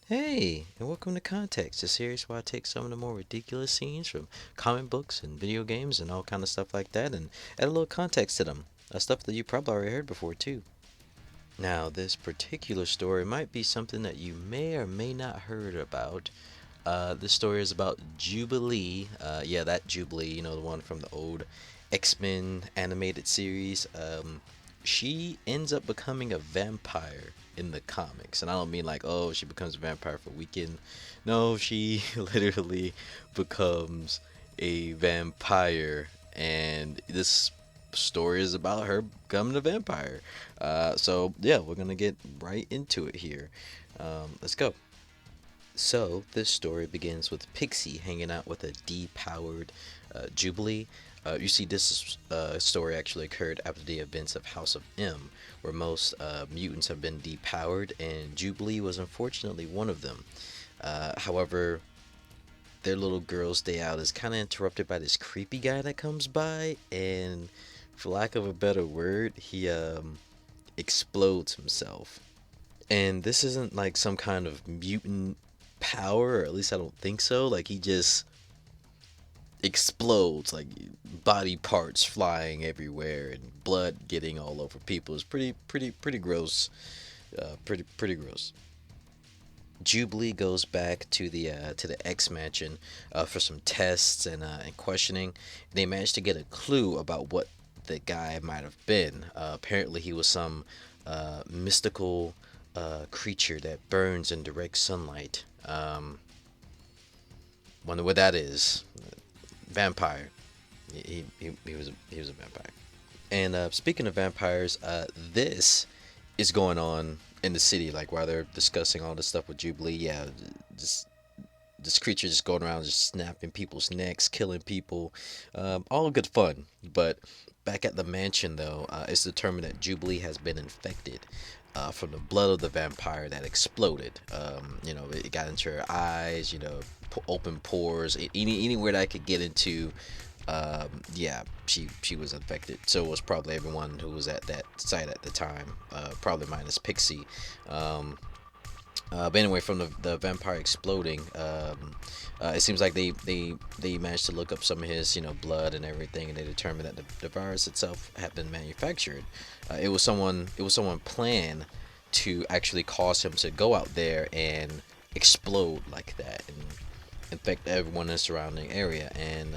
Hey, and welcome to Context, a series where I take some of the more ridiculous scenes from comic books and video games and all kind of stuff like that and add a little context to them. Stuff that you probably already heard before too. Now, this particular story might be something that you may or may not heard about. This story is about Jubilee. Yeah, that Jubilee, the one from the old X-Men animated series. She ends up becoming a vampire in the comics, and I don't mean like, oh, she becomes a vampire for a weekend. No, she literally becomes a vampire, and this story is about her becoming a vampire. So yeah, we're gonna get right into it here. Let's go. So, this story begins with Pixie hanging out with a depowered Jubilee. You see, this story actually occurred after the events of House of M, where most mutants have been depowered, and Jubilee was unfortunately one of them. However, their little girl's day out is kind of interrupted by this creepy guy that comes by, and for lack of a better word, he explodes himself. And this isn't like some kind of mutant power, or at least I don't think so. Like he just explodes, like body parts flying everywhere and blood getting all over people. It's pretty gross. Pretty gross. Jubilee goes back to the X mansion for some tests and questioning. They managed to get a clue about what the guy might have been. Apparently, he was some mystical creature that burns in direct sunlight. Wonder what that is. Vampire. He was a vampire. And speaking of vampires, this is going on in the city. Like while they're discussing all this stuff with Jubilee, yeah, just this creature just going around just snapping people's necks, killing people, all good fun. But back at the mansion, though, it's determined that Jubilee has been infected from the blood of the vampire that exploded. It got into her eyes, open pores, anywhere that I could get into. Yeah, she was infected. So was probably everyone who was at that site at the time. Probably minus Pixie. But anyway, from the vampire exploding, it seems like they managed to look up some of his blood and everything, and they determined that the virus itself had been manufactured. It was someone plan to actually cause him to go out there and explode like that and infect everyone in the surrounding area. And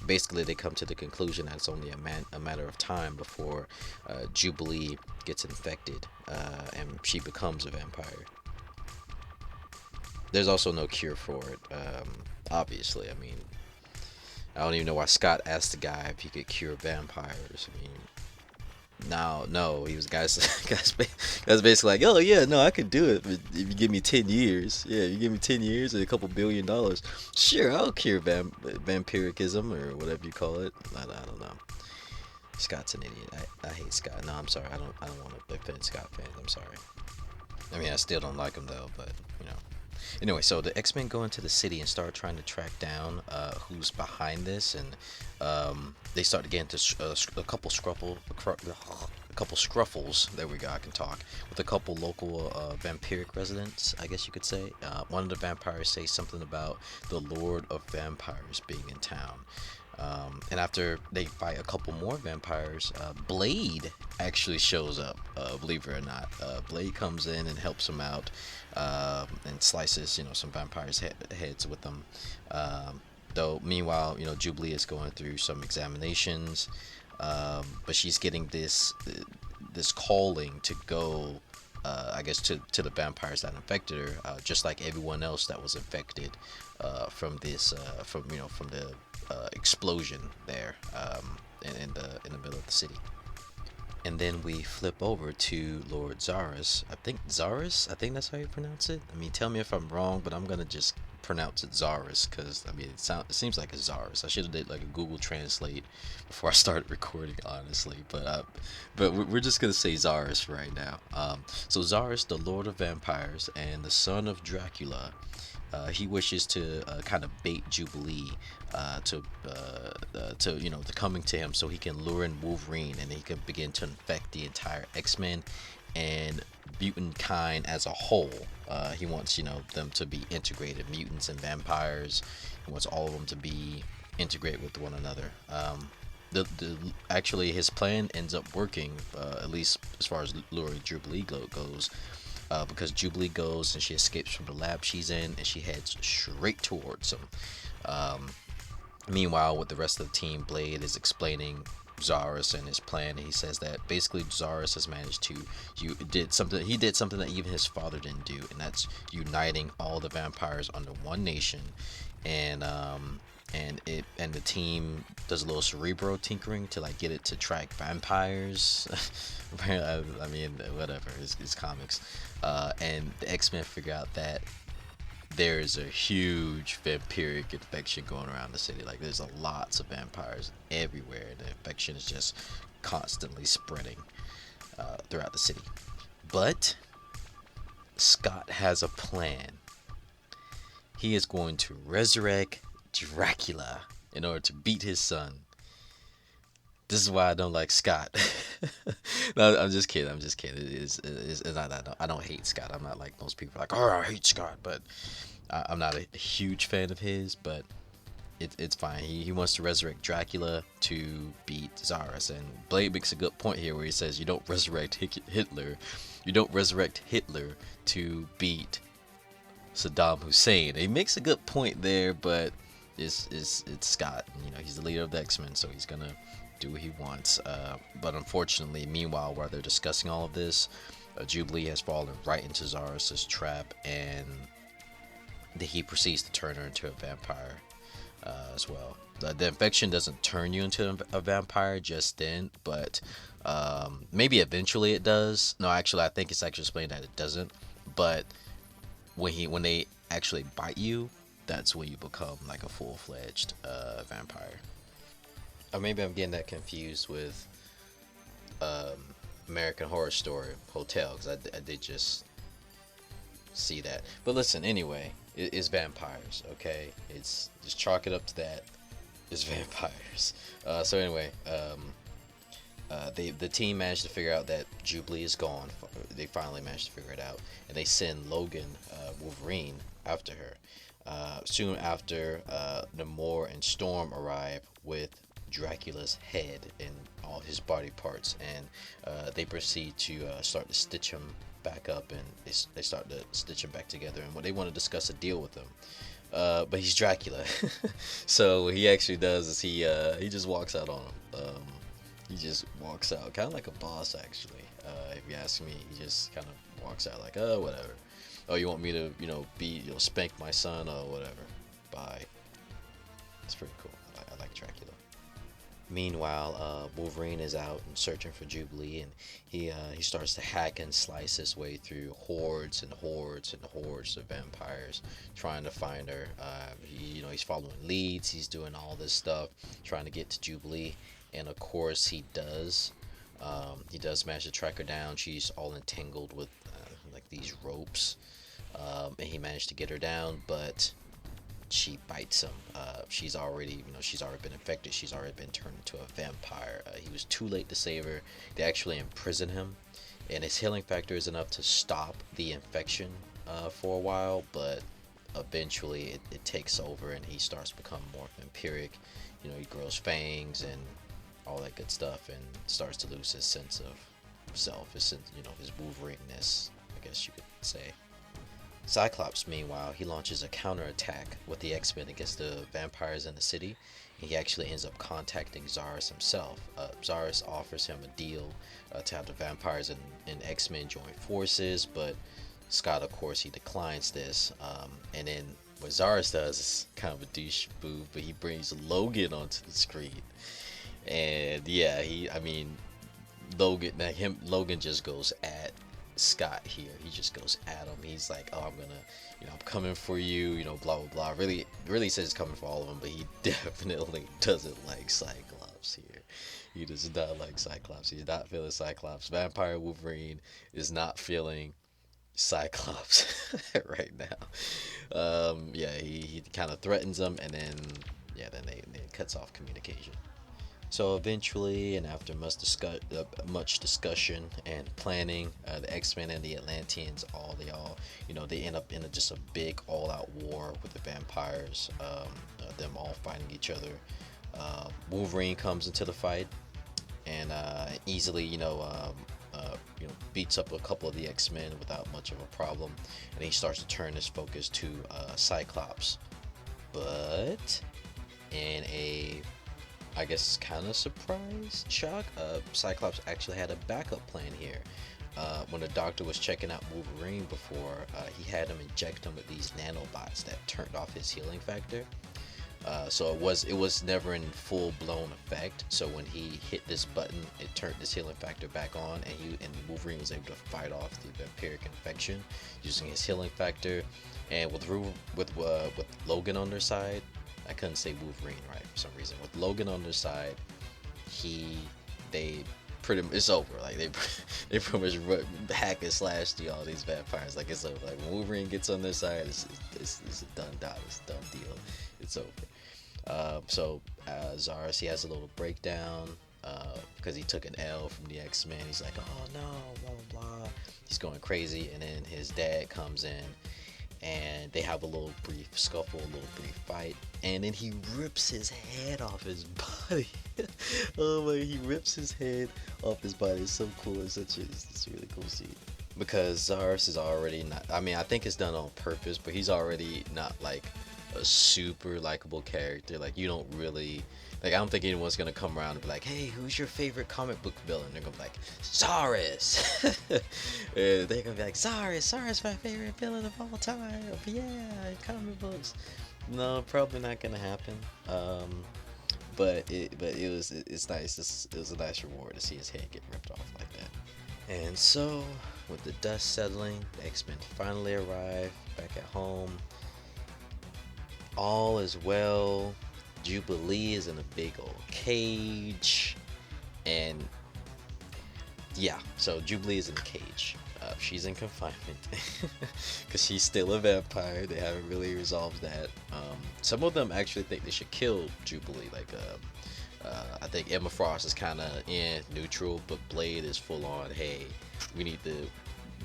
basically, they come to the conclusion that it's only a matter of time before Jubilee gets infected and she becomes a vampire. There's also no cure for it. Obviously, I mean, I don't even know why Scott asked the guy if he could cure vampires. I mean, no, he was guys basically like, oh yeah, no, I could do it, but if you give me 10 years, yeah, you give me 10 years and a couple $1 billion, sure, I'll cure vampiricism or whatever you call it. I don't know. Scott's an idiot. I hate Scott. No, I'm sorry. I don't want to offend Scott fans. I'm sorry. I mean, I still don't like him though, but you know. Anyway, so the X-Men go into the city and start trying to track down who's behind this, and they start to get into a couple scruffles. There we go. I can talk with a couple local vampiric residents, I guess you could say. One of the vampires says something about the Lord of Vampires being in town. And after they fight a couple more vampires, Blade actually shows up. Believe it or not, Blade comes in and helps him out, and slices, some vampires' heads with them. Though meanwhile, Jubilee is going through some examinations, but she's getting this calling to go. I guess to the vampires that infected her, just like everyone else that was infected from this from the explosion there in the middle of the city. And then we flip over to Lord Zaris. I think that's how you pronounce it. I mean, tell me if I'm wrong, but I'm gonna just pronounce it Zaris because I mean it seems like it's Zaris. I should have did like a Google Translate before I started recording, honestly. But we're just gonna say Zaris right now. So Zaris, the Lord of Vampires and the son of Dracula, he wishes to kind of bait Jubilee to coming to him so he can lure in Wolverine and he can begin to infect the entire X-Men and mutant kind as a whole. He wants, them to be integrated, mutants and vampires. He wants all of them to be integrated with one another. The actually his plan ends up working, at least as far as luring Jubilee goes, because Jubilee goes and she escapes from the lab she's in and she heads straight towards him. Um, Meanwhile, with the rest of the team, Blade is explaining Zarus and his plan. He says that basically Zarus has managed to he did something that even his father didn't do, and that's uniting all the vampires under one nation. And the team does a little cerebro tinkering to like get it to track vampires. I mean, whatever. It's comics. And the X-Men figure out that there's a huge vampiric infection going around the city. Like there's lots of vampires everywhere. The infection is just constantly spreading throughout the city. But Scott has a plan. He is going to resurrect Dracula in order to beat his son. This is why I don't like Scott. No, I'm just kidding. I'm just kidding. It's not, I don't hate Scott. I'm not like most people like, oh, I hate Scott. But I'm not a huge fan of his. But it's fine. He wants to resurrect Dracula to beat Zarus. And Blade makes a good point here where he says, you don't resurrect Hitler. You don't resurrect Hitler to beat Saddam Hussein. He makes a good point there, but it's Scott. He's the leader of the X-Men, so he's gonna do what he wants. But unfortunately, meanwhile, while they're discussing all of this, Jubilee has fallen right into Zarus' trap, and he proceeds to turn her into a vampire as well. The infection doesn't turn you into a vampire just then, but maybe eventually it does. No, actually, I think it's actually explained that it doesn't. But when they actually bite you, that's when you become like a full-fledged vampire. Or maybe I'm getting that confused with um, American Horror Story Hotel, because I did just see that. But listen, anyway, it's vampires, okay? It's just chalk it up to that. It's vampires. So anyway, the team managed to figure out that Jubilee is gone. They finally managed to figure it out, and they send Logan, Wolverine, after her. Soon after, Namor and Storm arrive with Dracula's head and all his body parts, and they proceed to start to stitch him back up, and they start to stitch him back together, and they want to discuss a deal with him. But he's Dracula, so what he actually does is he just walks out on him. He just walks out, kind of like a boss, actually. If you ask me, he just kind of walks out like, oh, whatever. Oh, you want me to, spank my son or whatever? Bye. It's pretty cool. I like Dracula. Meanwhile, Wolverine is out and searching for Jubilee, and he starts to hack and slice his way through hordes and hordes and hordes of vampires, trying to find her. He's following leads. He's doing all this stuff, trying to get to Jubilee, and of course he does. He does manage to track her down. She's all entangled with like these ropes, and he managed to get her down, but she bites him. She's already been infected. She's already been turned into a vampire. He was too late to save her. They actually imprison him, and his healing factor is enough to stop the infection for a while, but eventually it takes over, and he starts to become more vampiric. He grows fangs and all that good stuff, and starts to lose his sense of self, his Wolverine-ness, I guess you could say. Cyclops, meanwhile, he launches a counterattack with the X-Men against the vampires in the city. He actually ends up contacting Zarus himself. Zarus offers him a deal to have the vampires and X-Men join forces, but Scott, of course, he declines this. And then what Zarus does is kind of a douche move, but he brings Logan onto the screen. And yeah, Logan just goes at Scott here. He just goes at him. He's like, oh, I'm coming for you, blah, blah, blah. Really says coming for all of them, but he definitely doesn't like Cyclops here. He does not like Cyclops. He's not feeling Cyclops. Vampire Wolverine is not feeling Cyclops right now. He kind of threatens him, and then, then it cuts off communication. So eventually, and after much discussion and planning, the X-Men and the Atlanteans, they end up in just a big all-out war with the vampires. Them all fighting each other. Wolverine comes into the fight and easily, beats up a couple of the X-Men without much of a problem, and he starts to turn his focus to Cyclops. But in a, I guess, kind of surprise shock, Cyclops actually had a backup plan here. When the doctor was checking out Wolverine before, he had him inject him with these nanobots that turned off his healing factor. So it was never in full blown effect. So when he hit this button, it turned his healing factor back on, and Wolverine was able to fight off the vampiric infection using his healing factor. And with Logan on their side, I couldn't say Wolverine right for some reason. With Logan on their side, they pretty much, it's over. Like they pretty much hack and slash all these vampires. Like it's over. Like when Wolverine gets on their side, it's a done deal. It's a done deal. It's over. So Zaris, he has a little breakdown because he took an L from the X-Men. He's like, oh no, blah blah blah. He's going crazy, and then his dad comes in, and they have a little brief scuffle, a little brief fight, and then he rips his head off his body. Oh my, he rips his head off his body. It's so cool. It's a really cool scene. Because Zaris is already not, I mean, I think it's done on purpose, but he's already not like a super likable character. Like, you don't really, like, I don't think anyone's gonna come around and be like, hey, who's your favorite comic book villain? They're gonna be like, Zaris. They're gonna be like, Zaris my favorite villain of all time. Yeah, comic books. No, probably not gonna happen. But it's nice. It was a nice reward to see his head get ripped off like that. And so, with the dust settling, the X-Men finally arrive back at home. All is well. Jubilee is in a big old cage, and yeah, so Jubilee is in a cage. She's in confinement because she's still a vampire. They haven't really resolved that. Some of them actually think they should kill Jubilee. Like, I think Emma Frost is kind of in neutral, but Blade is full on. Hey,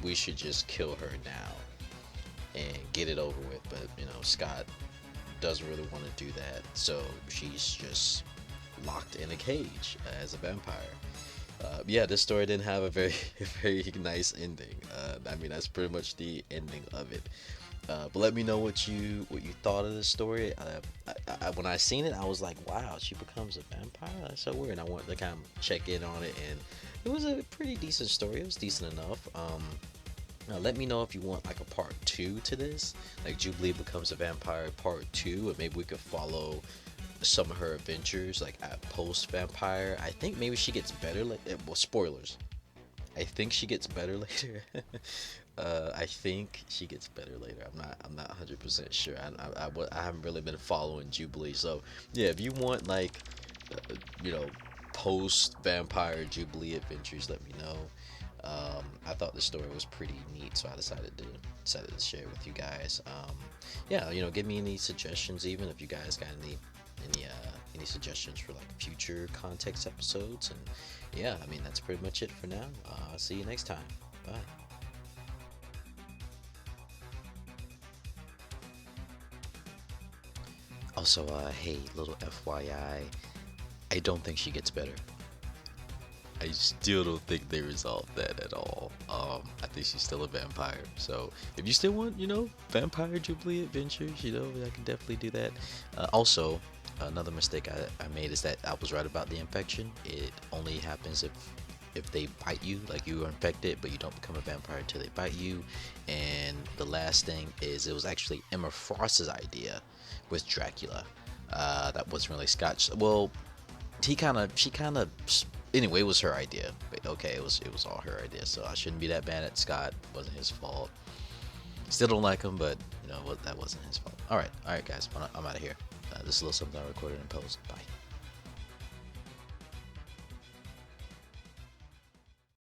we should just kill her now and get it over with. But Scott doesn't really want to do that, so she's just locked in a cage as a vampire. Yeah, this story didn't have a very very nice ending. I mean, that's pretty much the ending of it. But let me know what you thought of the story. When I seen it, I was like, wow, she becomes a vampire. That's so weird. I wanted to kind of check in on it, and it was a pretty decent story. It was decent enough. Let me know if you want like a part 2 to this, like Jubilee becomes a vampire part 2, or maybe we could follow some of her adventures like at post vampire. I think maybe she gets better. Well, spoilers. I think she gets better later. I think she gets better later. I'm not 100% sure. I haven't really been following Jubilee. So yeah, if you want like post vampire Jubilee adventures, let me know. I thought the story was pretty neat, so I decided to share it with you guys. Yeah, give me any suggestions, even if you guys got any suggestions for like future context episodes. And yeah, I mean, that's pretty much it for now. See you next time. Bye. Also, hey, little FYI, I don't think she gets better. I still don't think they resolved that at all. I think she's still a vampire. So if you still want, vampire Jubilee adventures, I can definitely do that. Also, another mistake I made is that I was right about the infection. It only happens if they bite you, like you are infected, but you don't become a vampire until they bite you. And the last thing is, it was actually Emma Frost's idea with Dracula. That wasn't really Scott. Well, she kind of. Anyway, it was her idea. But okay, it was all her idea. So I shouldn't be that bad at Scott. It wasn't his fault. Still don't like him, but that wasn't his fault. All right, guys. I'm out of here. This is a little something I recorded and posted. Bye.